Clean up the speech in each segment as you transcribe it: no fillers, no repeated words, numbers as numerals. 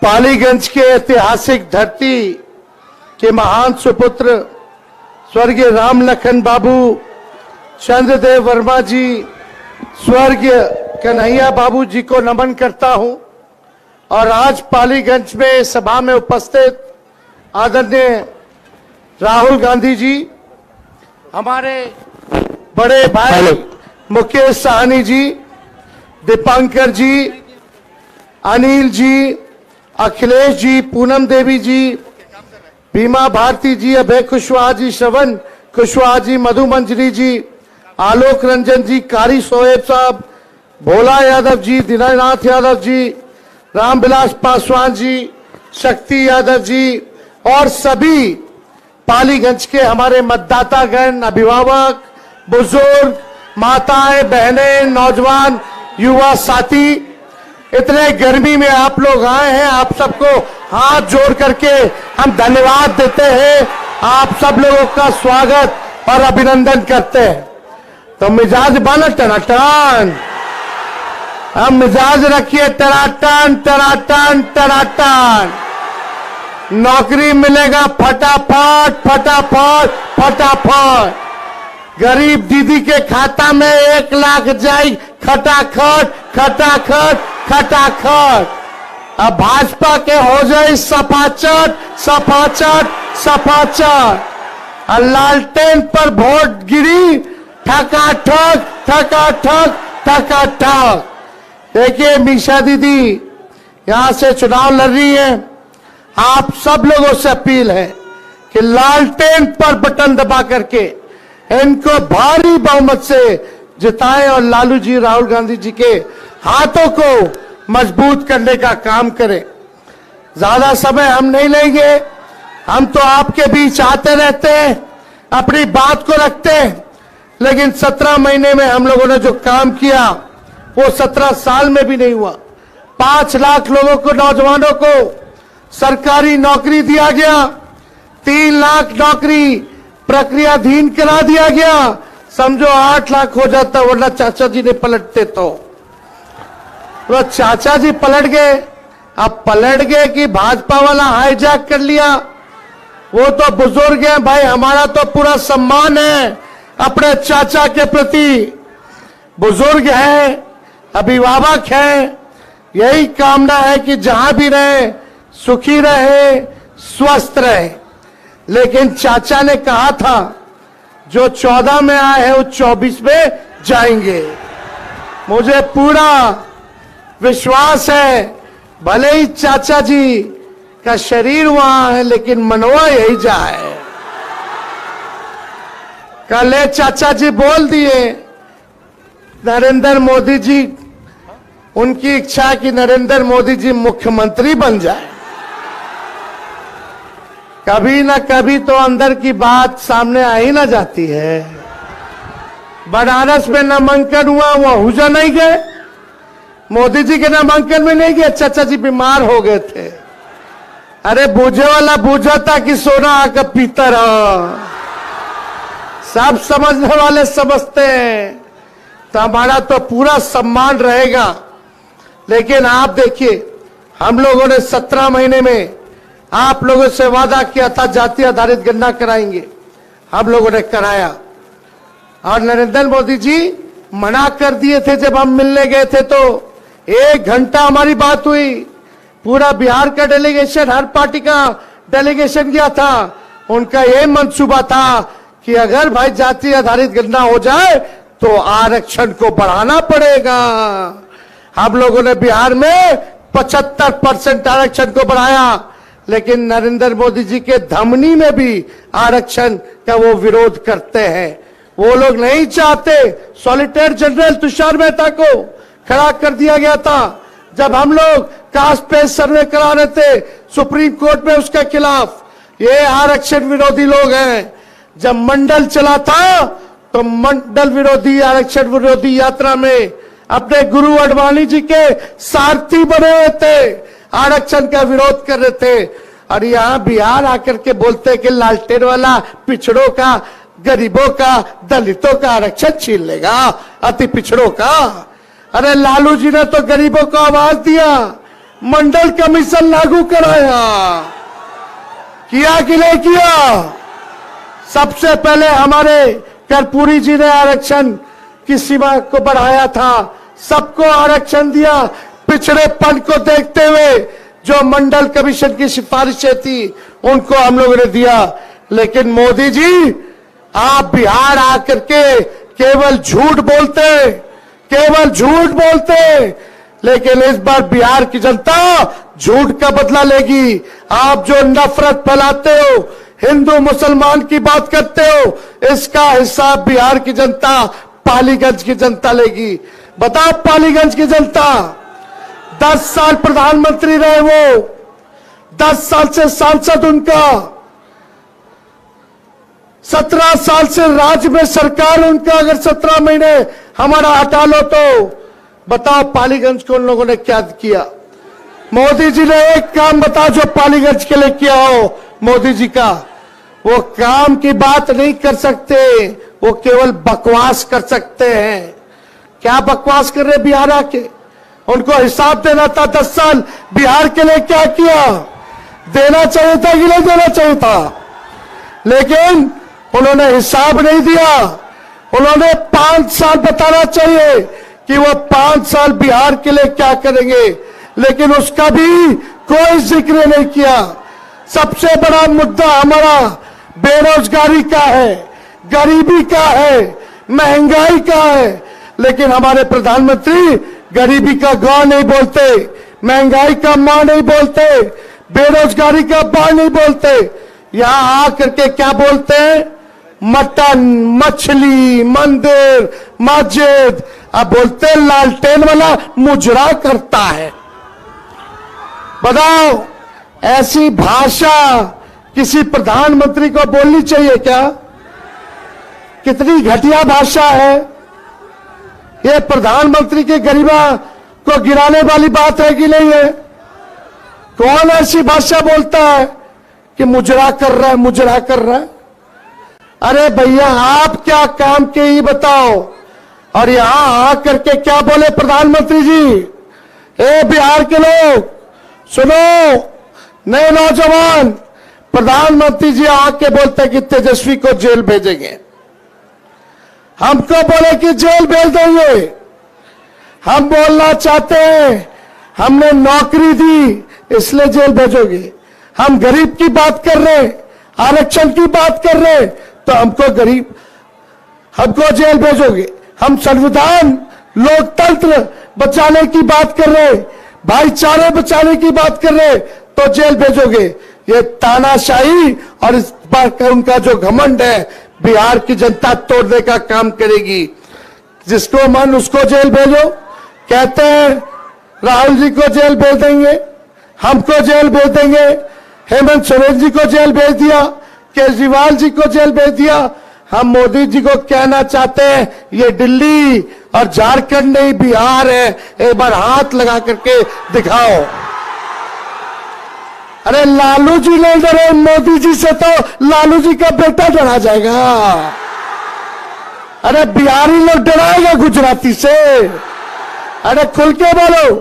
पालीगंज के ऐतिहासिक धरती के महान सुपुत्र स्वर्गीय राम लखन बाबू, चंद्रदेव वर्मा जी, स्वर्गीय कन्हैया बाबू जी को नमन करता हूं। और आज पालीगंज में सभा में उपस्थित आदरणीय राहुल गांधी जी, हमारे बड़े भाई मुकेश साहनी जी, दीपांकर जी, अनिल जी, अखिलेश जी, पूनम देवी जी, भीमा भारती जी, अभय कुशवाहा जी, श्रवण कुशवाहा जी, मधु मंजरी जी, आलोक रंजन जी, कारी सोहेब साहब, भोला यादव जी, दीनानाथ यादव जी, रामविलास पासवान जी, शक्ति यादव जी और सभी पालीगंज के हमारे मतदातागण, अभिभावक, बुजुर्ग, माताएं, बहनें, नौजवान, युवा साथी, इतने गर्मी में आप लोग आए हैं। आप सबको हाथ जोड़ करके हम धन्यवाद देते हैं। आप सब लोगों का स्वागत और अभिनंदन करते हैं। तो मिजाज बना टनाटन, हम मिजाज रखिए टनाटन टनाटन टनाटन। नौकरी मिलेगा फटाफट फटाफट फटाफट। गरीब दीदी के खाता में 1 लाख जाए खटाखट खटाखट खटाखट। अब भाजपा के हो जाए सपाचट सपाचट सपाचट। और लालटेन पर वोट गिरी ठकाठक ठकाठक ठकाठक। देखिए मीशा दीदी यहां से चुनाव लड़ रही है। आप सब लोगों से अपील है कि लालटेन पर बटन दबा करके इनको भारी बहुमत से जिताएं और लालू जी, राहुल गांधी जी के हाथों को मजबूत करने का काम करें। ज्यादा समय हम नहीं लेंगे। हम तो आपके बीच आते रहते हैं, अपनी बात को रखते हैं, लेकिन 17 महीने में हम लोगों ने जो काम किया वो 17 साल में भी नहीं हुआ। 5 लाख लोगों को, नौजवानों को सरकारी नौकरी दिया गया। 3 लाख नौकरी प्रक्रियाधीन करा दिया गया। समझो 8 लाख हो जाता, वरना चाचा जी ने पलटते तो चाचा जी पलट गए। अब पलट गए कि भाजपा वाला हाईजैक कर लिया। वो तो बुजुर्ग हैं भाई, हमारा तो पूरा सम्मान है अपने चाचा के प्रति। बुजुर्ग हैं, अभिभावक हैं, यही कामना है कि जहां भी रहे सुखी रहे, स्वस्थ रहे। लेकिन चाचा ने कहा था जो 14 में आए हैं वो 24 में जाएंगे। मुझे पूरा विश्वास है, भले ही चाचा जी का शरीर वहां है लेकिन मनवा यही जाए। कल चाचा जी बोल दिए नरेंद्र मोदी जी, उनकी इच्छा है कि नरेंद्र मोदी जी मुख्यमंत्री बन जाए। कभी ना कभी तो अंदर की बात सामने आ ही ना जाती है। बनारस में नामांकन हुआ, वो हुजा नहीं गए। मोदी जी के नामांकन में नहीं गए, चाचा जी बीमार हो गए थे। अरे बूझे वाला बूझा था कि सोना आकर पीतर हो। सब समझने वाले समझते हैं। तो हमारा तो पूरा सम्मान रहेगा। लेकिन आप देखिए, हम लोगों ने 17 महीने में आप लोगों से वादा किया था जाति आधारित गणना कराएंगे, हम लोगों ने कराया। और नरेंद्र मोदी जी मना कर दिए थे जब हम मिलने गए थे, तो 1 घंटा हमारी बात हुई। पूरा बिहार का डेलीगेशन, हर पार्टी का डेलीगेशन गया था। उनका यह मंसूबा था कि अगर भाई जाति आधारित गणना हो जाए तो आरक्षण को बढ़ाना पड़ेगा। हम लोगों ने बिहार में 75% आरक्षण को बढ़ाया, लेकिन नरेंद्र मोदी जी के धमनी में भी आरक्षण का वो विरोध करते हैं। वो लोग नहीं चाहते। सॉलिसिटर जनरल तुषार मेहता को खड़ा कर दिया गया था जब हम लोग कास्ट बेस्ड सर्वे करा रहे थे सुप्रीम कोर्ट में उसके खिलाफ। ये आरक्षण विरोधी लोग हैं। जब मंडल चला था तो मंडल विरोधी, आरक्षण विरोधी यात्रा में अपने गुरु अडवाणी जी के सारथी बने हुए थे, आरक्षण का विरोध कर रहे थे। और यहाँ बिहार आकर के बोलते कि लालटेन वाला पिछड़ों का, गरीबों का, दलितों का आरक्षण छीन लेगा, अति पिछड़ों का। अरे लालू जी ने तो गरीबों को आवाज दिया, मंडल कमीशन लागू कराया, किया कि नहीं किया? सबसे पहले हमारे कर्पूरी जी ने आरक्षण की सीमा को बढ़ाया था, सबको आरक्षण दिया। पिछड़ेपन को देखते हुए जो मंडल कमीशन की सिफारिशें थी उनको हम लोगों ने दिया। लेकिन मोदी जी, आप बिहार आकर के केवल झूठ बोलते, केवल झूठ बोलते, लेकिन इस बार बिहार की जनता झूठ का बदला लेगी। आप जो नफरत फैलाते हो, हिंदू मुसलमान की बात करते हो, इसका हिसाब बिहार की जनता, पालीगंज की जनता लेगी। बताओ, पालीगंज की जनता 10 साल प्रधानमंत्री रहे, वो 10 साल से सांसद उनका, 17 साल से राज्य में सरकार उनका, अगर 17 महीने हमारा हटा लो तो बताओ पालीगंज को उन लोगों ने क्या किया? मोदी जी ने एक काम बताओ जो पालीगंज के लिए किया हो मोदी जी का। वो काम की बात नहीं कर सकते, वो केवल बकवास कर सकते हैं। क्या बकवास कर रहे बिहार आके? उनको हिसाब देना था 10 साल बिहार के लिए क्या किया, देना चाहिए था कि नहीं देना चाहिए था? लेकिन उन्होंने हिसाब नहीं दिया। उन्होंने 5 साल बताना चाहिए कि वो 5 साल बिहार के लिए क्या करेंगे, लेकिन उसका भी कोई जिक्र नहीं किया। सबसे बड़ा मुद्दा हमारा बेरोजगारी का है, गरीबी का है, महंगाई का है, लेकिन हमारे प्रधानमंत्री गरीबी का ग नहीं बोलते, महंगाई का मां नहीं बोलते, बेरोजगारी का बा नहीं बोलते। यहां आकर के क्या बोलते हैं? मटन, मछली, मंदिर, मस्जिद। अब बोलते हैं लालटेन वाला मुजरा करता है। बताओ, ऐसी भाषा किसी प्रधानमंत्री को बोलनी चाहिए क्या? कितनी घटिया भाषा है ये। प्रधानमंत्री के गरिमा को गिराने वाली बात है कि नहीं है? कौन ऐसी भाषा बोलता है कि मुजरा कर रहा है, मुजरा कर रहा है? अरे भैया, आप क्या काम के ही बताओ। और यहां आकर के क्या बोले प्रधानमंत्री जी? ए बिहार के लोग सुनो, नए नौजवान, प्रधानमंत्री जी आके बोलते कि तेजस्वी को जेल भेजेंगे। हमको बोले कि जेल भेज देंगे। हम बोलना चाहते हैं हमने नौकरी दी इसलिए जेल भेजोगे। हम गरीब की बात कर रहे, आरक्षण की बात कर रहे, तो हमको जेल भेजोगे। हम संविधान, लोकतंत्र बचाने की बात कर रहे, भाईचारे बचाने की बात कर रहे, तो जेल भेजोगे। ये तानाशाही और इस बार का उनका जो घमंड है, बिहार की जनता तोड़ने का काम करेगी। जिसको मन उसको जेल भेजो। कहते हैं राहुल जी को जेल भेज देंगे, हमको जेल भेज देंगे, हेमंत सोरेन जी को जेल भेज दिया, केजरीवाल जी को जेल भेज दिया। हम मोदी जी को कहना चाहते हैं ये दिल्ली और झारखंड नहीं, बिहार है। एक बार हाथ लगा करके दिखाओ। अरे लालू जी नहीं डरे मोदी जी से, तो लालू जी का बेटा डरा जाएगा। अरे बिहारी लोग डराएगा गुजराती से। अरे खुल के बोलो,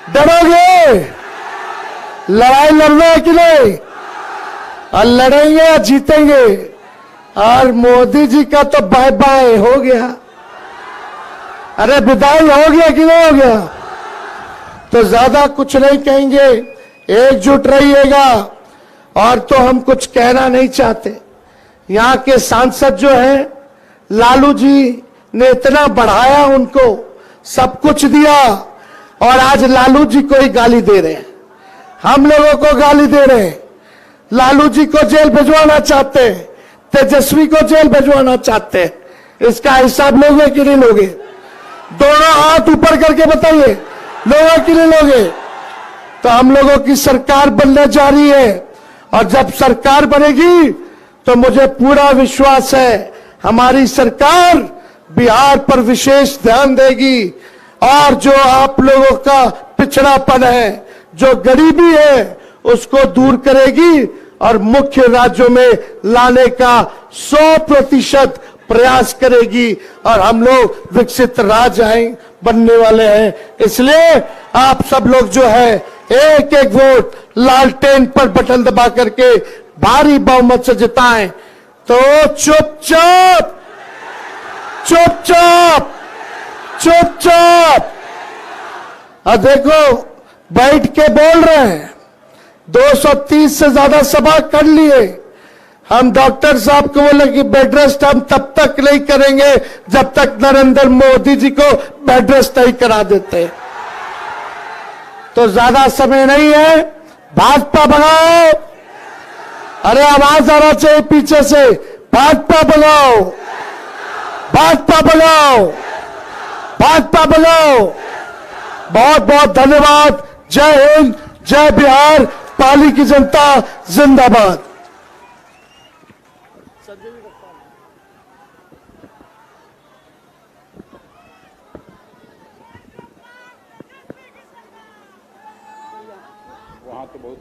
डरोगे? लड़ाई लड़ना है कि नहीं? और लड़ेंगे या जीतेंगे? और मोदी जी का तो बाय बाय हो गया। अरे विदाई हो गया कि नहीं हो गया? तो ज्यादा कुछ नहीं कहेंगे, एकजुट रहिएगा। और तो हम कुछ कहना नहीं चाहते। यहाँ के सांसद जो हैं, लालू जी ने इतना बढ़ाया, उनको सब कुछ दिया, और आज लालू जी को ही गाली दे रहे हैं, हम लोगों को गाली दे रहे हैं। लालू जी को जेल भिजवाना चाहते हैं, तेजस्वी को जेल भिजवाना चाहते हैं। इसका हिसाब लोगे कि नहीं लोगे? दोनों हाथ ऊपर करके बताइए, लोगे कि नहीं लोगे? तो हम लोगों की सरकार बनने जा रही है, और जब सरकार बनेगी तो मुझे पूरा विश्वास है हमारी सरकार बिहार पर विशेष ध्यान देगी, और जो आप लोगों का पिछड़ापन है, जो गरीबी है, उसको दूर करेगी, और मुख्य राज्यों में लाने का 100% प्रयास करेगी, और हम लोग विकसित राज्य बनने वाले हैं। इसलिए आप सब लोग जो है एक एक वोट लालटेन पर बटन दबा करके भारी बहुमत से जिताएं, तो चुपचाप चुपचाप चुपचाप। अब देखो बैठ के बोल रहे हैं, 230 से ज्यादा सभा कर लिए। हम डॉक्टर साहब को बोले कि बेड रेस्ट हम तब तक नहीं करेंगे जब तक नरेंद्र मोदी जी को बेड रेस्ट नहीं करा देते। तो ज्यादा समय नहीं है, भाजपा भगाओ। अरे आवाज आना चाहिए पीछे से, भाजपा भगाओ, भाजपा भगाओ, भाजपा भगाओ। बहुत बहुत धन्यवाद। जय हिंद, जय बिहार, पाली की जनता जिंदाबाद। वहां तो बहुत